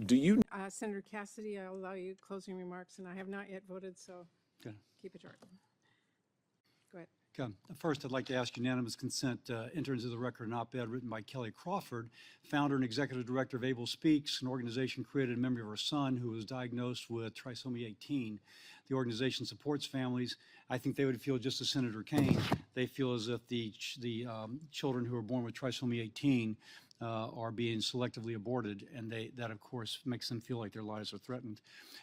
do you? Senator Cassidy, I'll allow you closing remarks, and I have not yet voted, so keep it short. Go ahead. Okay. First, I'd like to ask unanimous consent to enter into the record an op-ed written by Kelly Crawford, founder and executive director of Able Speaks, an organization created in memory of her son who was diagnosed with trisomy 18. The organization supports families. I think they would feel just as Senator Kane. They feel as if the children who are born with trisomy 18 are being selectively aborted, and that, of course, makes them feel like their lives are threatened.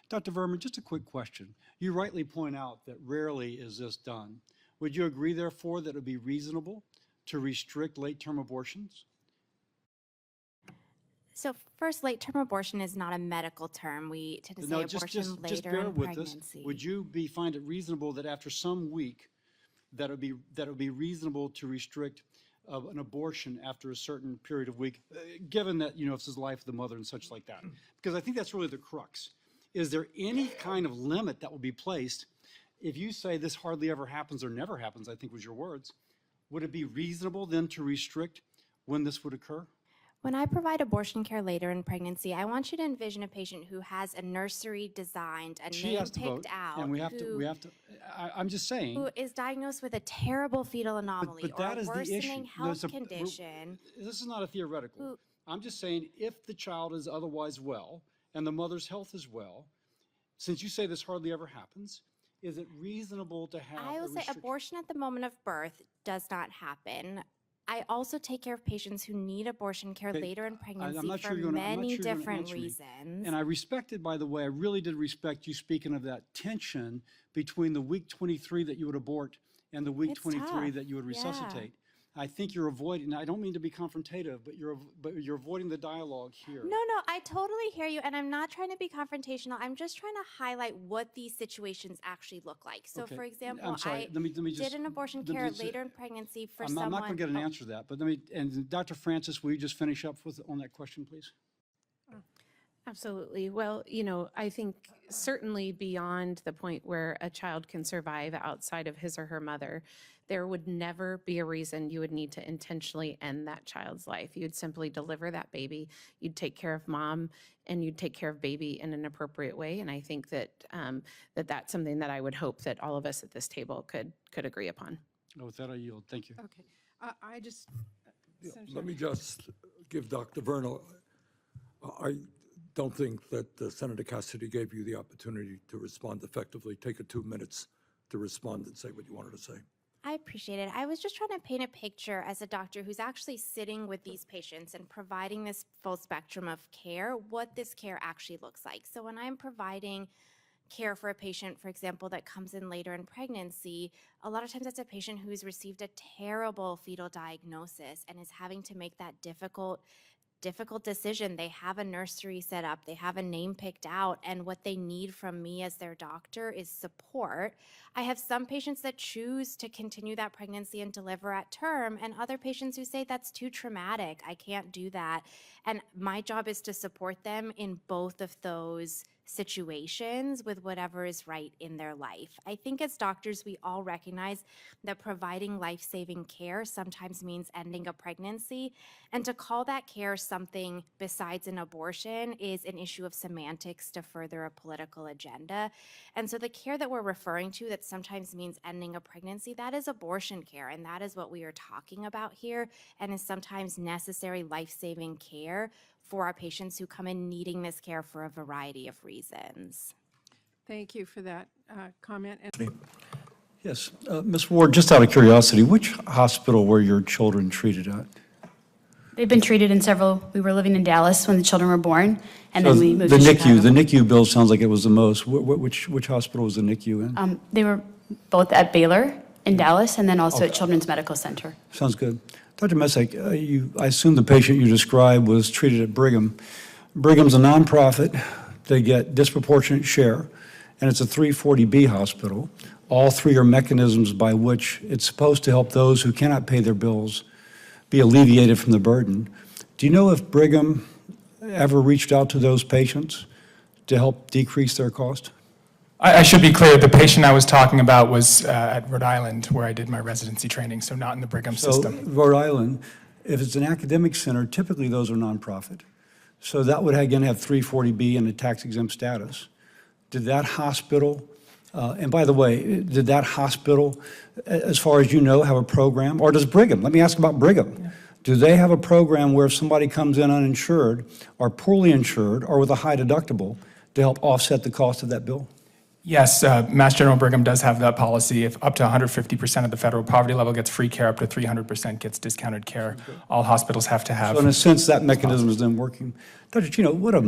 Dr. Verman, just a quick question. You rightly point out that rarely is this done. Would you agree, therefore, that it would be reasonable to restrict late-term abortions? So first, late-term abortion is not a medical term. We tend to say abortion later in pregnancy. Would you find it reasonable that after some week, that it would be reasonable to restrict an abortion after a certain period of week, given that, if this is the life of the mother and such like that? Because I think that's really the crux. Is there any kind of limit that will be placed? If you say this hardly ever happens or never happens, I think was your words, would it be reasonable then to restrict when this would occur? When I provide abortion care later in pregnancy, I want you to envision a patient who has a nursery designed, a name picked out, and we have to. I'm just saying. Who is diagnosed with a terrible fetal anomaly but that or is a the issue. worsening health condition. This is not a theoretical. I'm just saying if the child is otherwise well and the mother's health is well, since you say this hardly ever happens, is it reasonable to have I will say abortion at the moment of birth does not happen. I also take care of patients who need abortion care later in pregnancy for many different reasons. And I respected, by the way, I really did respect you speaking of that tension between the week 23 that you would abort and the week 23 that you would resuscitate. I think you're avoiding, I don't mean to be confrontative, but you're avoiding the dialogue here. No, I totally hear you, and I'm not trying to be confrontational. I'm just trying to highlight what these situations actually look like. So, for example, I did an abortion care later in pregnancy for someone. I'm not going to get an answer to that, but and Dr. Francis, will you just finish up on that question, please? Absolutely. Well, I think certainly beyond the point where a child can survive outside of his or her mother, there would never be a reason you would need to intentionally end that child's life. You'd simply deliver that baby, you'd take care of mom, and you'd take care of baby in an appropriate way. And I think that that's something that I would hope that all of us at this table could agree upon. With that, I yield. Thank you. Okay. I just... Let me just give Dr. Vernal, I don't think that Senator Cassidy gave you the opportunity to respond effectively. Take 2 minutes to respond and say what you wanted to say. I appreciate it. I was just trying to paint a picture as a doctor who's actually sitting with these patients and providing this full spectrum of care, what this care actually looks like. So when I'm providing care for a patient, for example, that comes in later in pregnancy, a lot of times that's a patient who's received a terrible fetal diagnosis and is having to make that difficult decision. They have a nursery set up, they have a name picked out, and what they need from me as their doctor is support. I have some patients that choose to continue that pregnancy and deliver at term, and other patients who say that's too traumatic, I can't do that. And my job is to support them in both of those situations with whatever is right in their life. I think as doctors, we all recognize that providing life-saving care sometimes means ending a pregnancy, and to call that care something besides an abortion is an issue of semantics to further a political agenda. And so the care that we're referring to that sometimes means ending a pregnancy, that is abortion care, and that is what we are talking about here, and is sometimes necessary life-saving care for our patients who come in needing this care for a variety of reasons. Thank you for that comment. Yes, Ms. Ward, just out of curiosity, which hospital were your children treated at? They've been treated in several. We were living in Dallas when the children were born, and So then we moved the to NICU, Chicago. the NICU bill sounds like it was the most. Which hospital was the NICU in? They were both at Baylor in Dallas and then also at Children's Medical Center. Sounds good. Dr. Messick, I assume the patient you described was treated at Brigham. Brigham's a nonprofit. They get disproportionate share, and it's a 340B hospital. All three are mechanisms by which it's supposed to help those who cannot pay their bills be alleviated from the burden. Do you know if Brigham ever reached out to those patients to help decrease their cost? I should be clear, the patient I was talking about was at Rhode Island, where I did my residency training, so not in the Brigham system. Rhode Island, if it's an academic center, typically those are nonprofit. So that would again have 340B and a tax exempt status. Did that hospital And by the way, did that hospital, as far as you know, have a program? Or does Brigham? Let me ask about Brigham. Yeah. Do they have a program where if somebody comes in uninsured or poorly insured or with a high deductible to help offset the cost of that bill? Yes, Mass General Brigham does have that policy. If up to 150% of the federal poverty level gets free care, up to 300% gets discounted care. All hospitals have to have. So in a sense, that mechanism is then working. Dr. Chino, what a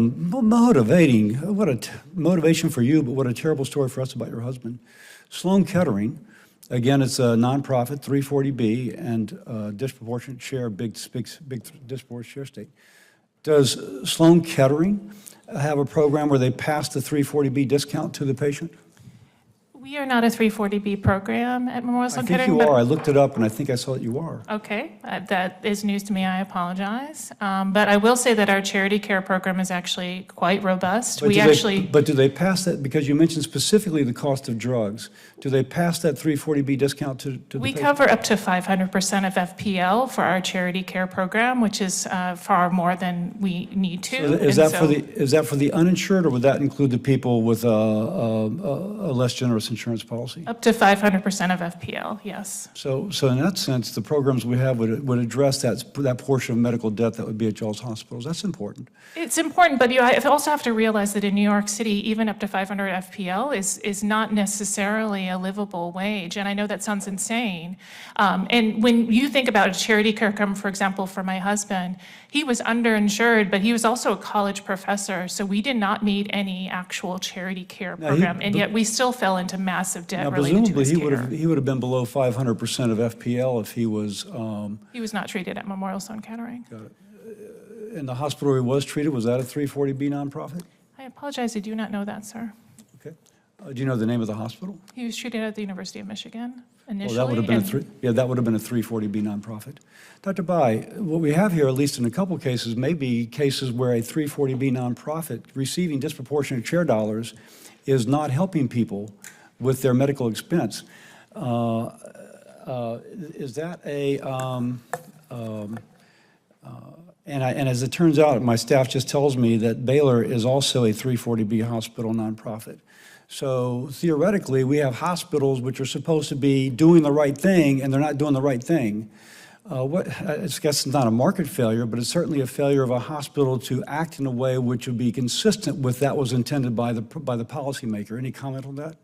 motivation for you, but what a terrible story for us about your husband. Sloan Kettering, again, it's a nonprofit, 340B, and disproportionate share, big disproportionate share state. Does Sloan Kettering have a program where they pass the 340B discount to the patient? We are not a 340B program at Memorial Sloan Kettering. I think you are. I looked it up, and I think I saw that you are. Okay, that is news to me. I apologize. But I will say that our charity care program is actually quite robust. But do they pass that, because you mentioned specifically the cost of drugs, do they pass that 340B discount to the patient? We cover up to 500% of FPL for our charity care program, which is far more than we need to. So is that for the uninsured, or would that include the people with a less generous insurance policy? Up to 500% of FPL, yes. So in that sense, the programs we have would address that portion of medical debt that would be at y'all's hospitals. That's important. It's important, but you also have to realize that in New York City, even up to 500 FPL is not necessarily a livable wage. And I know that sounds insane. And when you think about a charity care program, for example, for my husband, he was underinsured, but he was also a college professor. So we did not need any actual charity care program. And yet we still fell into massive debt related to his care. Presumably he would have been below 500% of FPL if he was... He was not treated at Memorial Sloan Kettering. Got it. In the hospital where he was treated, was that a 340B nonprofit? I apologize, I do not know that, sir. Okay. Do you know the name of the hospital? He was treated at the University of Michigan initially. Well, that would have been that would have been a 340B nonprofit. Dr. Bai, what we have here, at least in a couple cases, may be cases where a 340B nonprofit receiving disproportionate share dollars is not helping people with their medical expense. Is that a... And as it turns out, my staff just tells me that Baylor is also a 340B hospital nonprofit. So theoretically, we have hospitals which are supposed to be doing the right thing, and they're not doing the right thing. I guess it's not a market failure, but it's certainly a failure of a hospital to act in a way which would be consistent with that was intended by the policymaker. Any comment on that?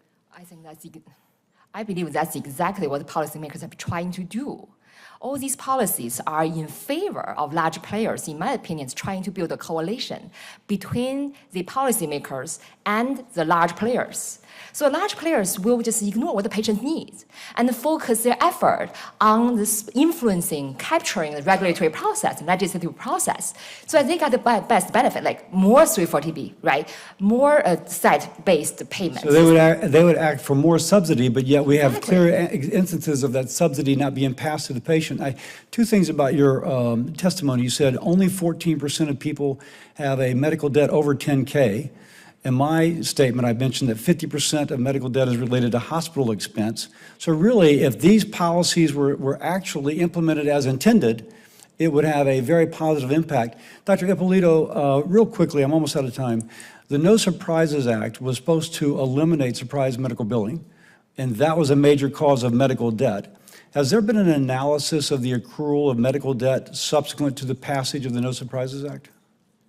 I believe that's exactly what the policymakers are trying to do. All these policies are in favor of large players, in my opinion, trying to build a coalition between the policymakers and the large players. So large players will just ignore what the patient needs and focus their effort on this influencing, capturing the regulatory process, legislative process. So they got the best benefit, like more 340B, right? More site-based payments. So they would act for more subsidy, but yet we have clear instances of that subsidy not being passed to the patient. Two things about your testimony. You said only 14% of people have a medical debt over 10K. In my statement, I mentioned that 50% of medical debt is related to hospital expense. So really, if these policies were actually implemented as intended, it would have a very positive impact. Dr. Ippolito, real quickly, I'm almost out of time. The No Surprises Act was supposed to eliminate surprise medical billing, and that was a major cause of medical debt. Has there been an analysis of the accrual of medical debt subsequent to the passage of the No Surprises Act?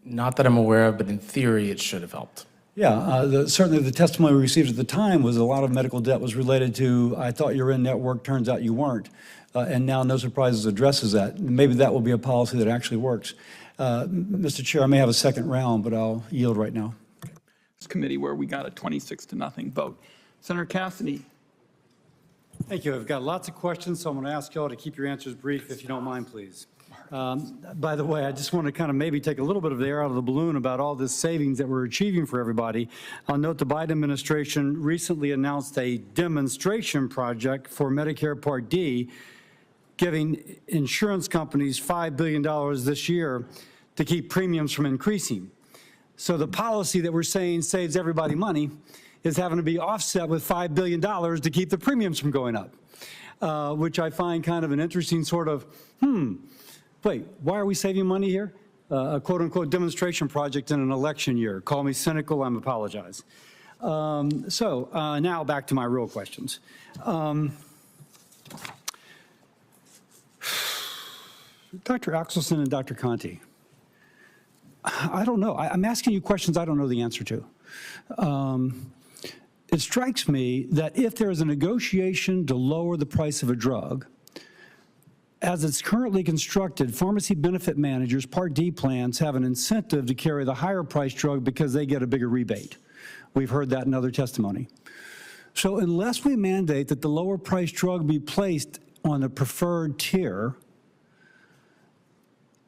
Not that I'm aware of, but in theory, it should have helped. Yeah, certainly the testimony we received at the time was a lot of medical debt was related to, I thought you were in network, turns out you weren't. And now No Surprises addresses that. Maybe that will be a policy that actually works. Mr. Chair, I may have a second round, but I'll yield right now. This committee where we got a 26-0 vote. Senator Cassidy. Thank you. I've got lots of questions, so I'm going to ask you all to keep your answers brief, if you don't mind, please. By the way, I just want to kind of maybe take a little bit of the air out of the balloon about all this savings that we're achieving for everybody. I'll note the Biden administration recently announced a demonstration project for Medicare Part D, giving insurance companies $5 billion this year to keep premiums from increasing. So the policy that we're saying saves everybody money is having to be offset with $5 billion to keep the premiums from going up, which I find kind of an interesting sort of, wait, why are we saving money here? A quote-unquote demonstration project in an election year. Call me cynical, I apologize. Now back to my real questions. Dr. Axelson and Dr. Conti, I don't know. I'm asking you questions I don't know the answer to. It strikes me that if there is a negotiation to lower the price of a drug, as it's currently constructed, pharmacy benefit managers, Part D plans, have an incentive to carry the higher priced drug because they get a bigger rebate. We've heard that in other testimony. So unless we mandate that the lower priced drug be placed on a preferred tier,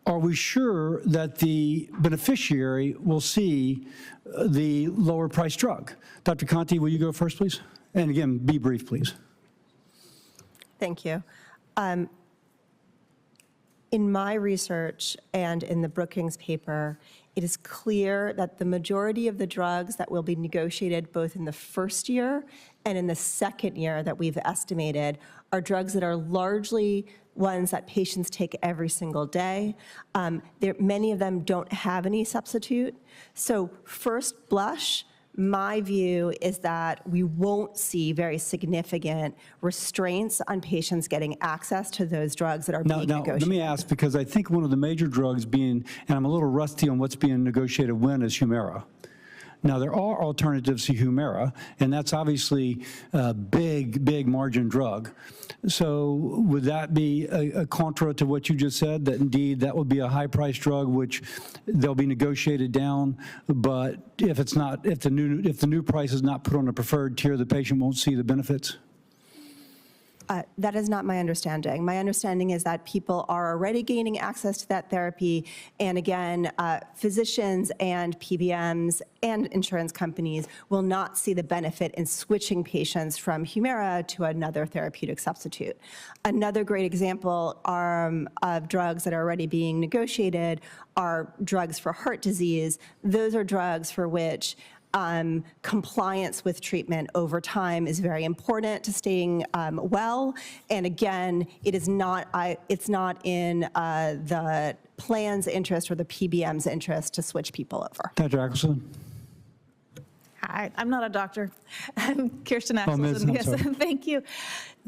are we sure that the beneficiary will see the lower priced drug? Dr. Conti, will you go first, please? And again, be brief, please. Thank you. In my research and in the Brookings paper, it is clear that the majority of the drugs that will be negotiated both in the first year and in the second year that we've estimated are drugs that are largely ones that patients take every single day. Many of them don't have any substitute. So first blush, my view is that we won't see very significant restraints on patients getting access to those drugs that are being negotiated. Let me ask, because I think one of the major drugs being, and I'm a little rusty on what's being negotiated when, is Humira. Now, there are alternatives to Humira, and that's obviously a big margin drug. So would that be a contra to what you just said, that indeed that would be a high-priced drug which they'll be negotiated down, but if it's not, if the new price is not put on a preferred tier, the patient won't see the benefits? That is not my understanding. My understanding is that people are already gaining access to that therapy. And again, physicians and PBMs and insurance companies will not see the benefit in switching patients from Humira to another therapeutic substitute. Another great example of drugs that are already being negotiated are drugs for heart disease. Those are drugs for which compliance with treatment over time is very important to staying well. And again, it's not in the plan's interest or the PBM's interest to switch people over. Dr. Axelson? Hi, I'm not a doctor. I'm Kirsten Oh, Ms. Axelson. I'm Yes, sorry. thank you.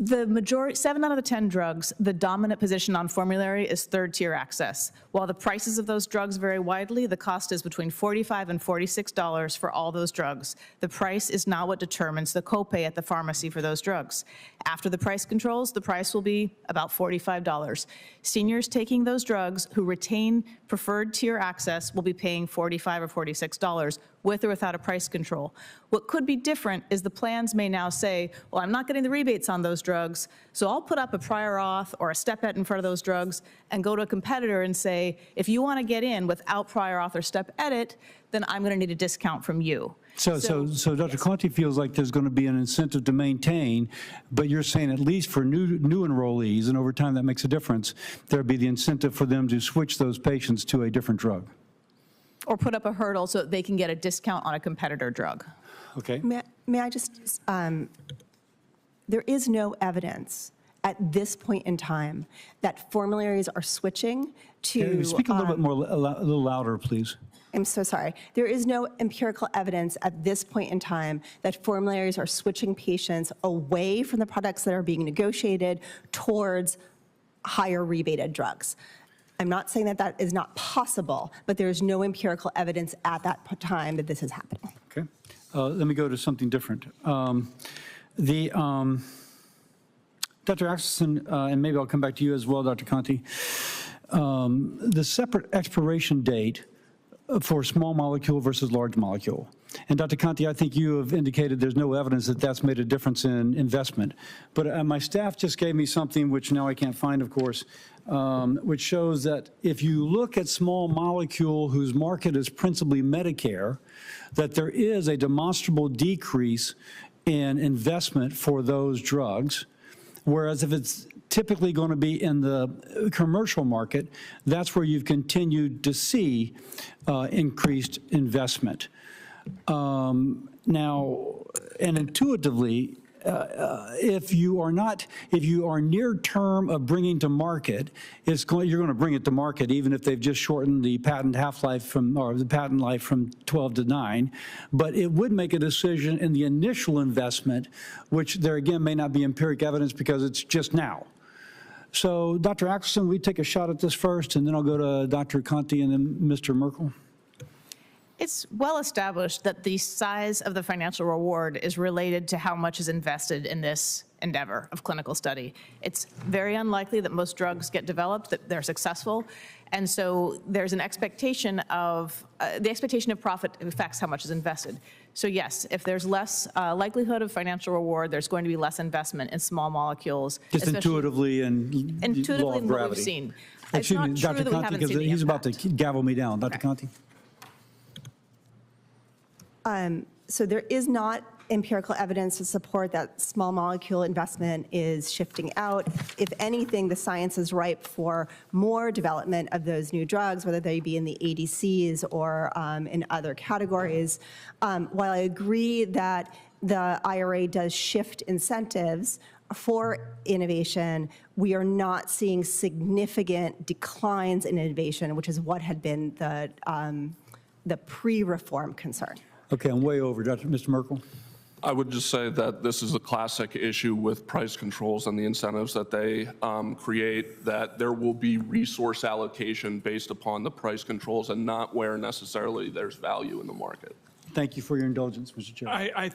The majority, 7 out of the 10 drugs, the dominant position on formulary is third-tier access. While the prices of those drugs vary widely, the cost is between $45 and $46 for all those drugs. The price is not what determines the copay at the pharmacy for those drugs. After the price controls, the price will be about $45. Seniors taking those drugs who retain preferred tier access will be paying $45 or $46 with or without a price control. What could be different is the plans may now say, well, I'm not getting the rebates on those drugs, so I'll put up a prior auth or a step edit in front of those drugs and go to a competitor and say, if you want to get in without prior auth or step edit, then I'm going to need a discount from you. So Dr. Conti feels like there's going to be an incentive to maintain, but you're saying at least for new enrollees, and over time that makes a difference, there'd be the incentive for them to switch those patients to a different drug. Or put up a hurdle so that they can get a discount on a competitor drug. Okay. May I just, there is no evidence at this point in time that formularies are switching to. Can you speak a little bit more, a little louder, please? I'm so sorry. There is no empirical evidence at this point in time that formularies are switching patients away from the products that are being negotiated towards higher rebated drugs. I'm not saying that that is not possible, but there is no empirical evidence at that time that this is happening. Okay. Let me go to something different. Dr. Axelson, and maybe I'll come back to you as well, Dr. Conti. The separate expiration date for small molecule versus large molecule. And Dr. Conti, I think you have indicated there's no evidence that that's made a difference in investment. But my staff just gave me something, which now I can't find, of course, which shows that if you look at small molecule whose market is principally Medicare, that there is a demonstrable decrease in investment for those drugs. Whereas if it's typically going to be in the commercial market, that's where you've continued to see increased investment. Now, and intuitively, if you are near term of bringing to market, you're going to bring it to market even if they've just shortened the patent half-life or the patent life from 12 to 9. But it would make a decision in the initial investment, which there again may not be empiric evidence because it's just now. So Dr. Axelson, we take a shot at this first, and then I'll go to Dr. Conti and then Mr. Merkel. It's well established that the size of the financial reward is related to how much is invested in this endeavor of clinical study. It's very unlikely that most drugs get developed, that they're successful. And so there's an expectation of, the expectation of profit affects how much is invested. So yes, if there's less likelihood of financial reward, there's going to be less investment in small molecules. Just intuitively and law of in what gravity. we've seen. Excuse me, It's not Dr. true that we Conti, haven't because seen the he's about impact. to gavel me down. Dr. Conti? So there is not empirical evidence to support that small molecule investment is shifting out. If anything, the science is ripe for more development of those new drugs, whether they be in the ADCs or in other categories. While I agree that the IRA does shift incentives for innovation, we are not seeing significant declines in innovation, which is what had been the pre-reform concern. Okay, I'm way over. Mr. Merkel? I would just say that this is a classic issue with price controls and the incentives that they create, that there will be resource allocation based upon the price controls and not where necessarily there's value in the market. Thank you for your indulgence, Mr. Chair. I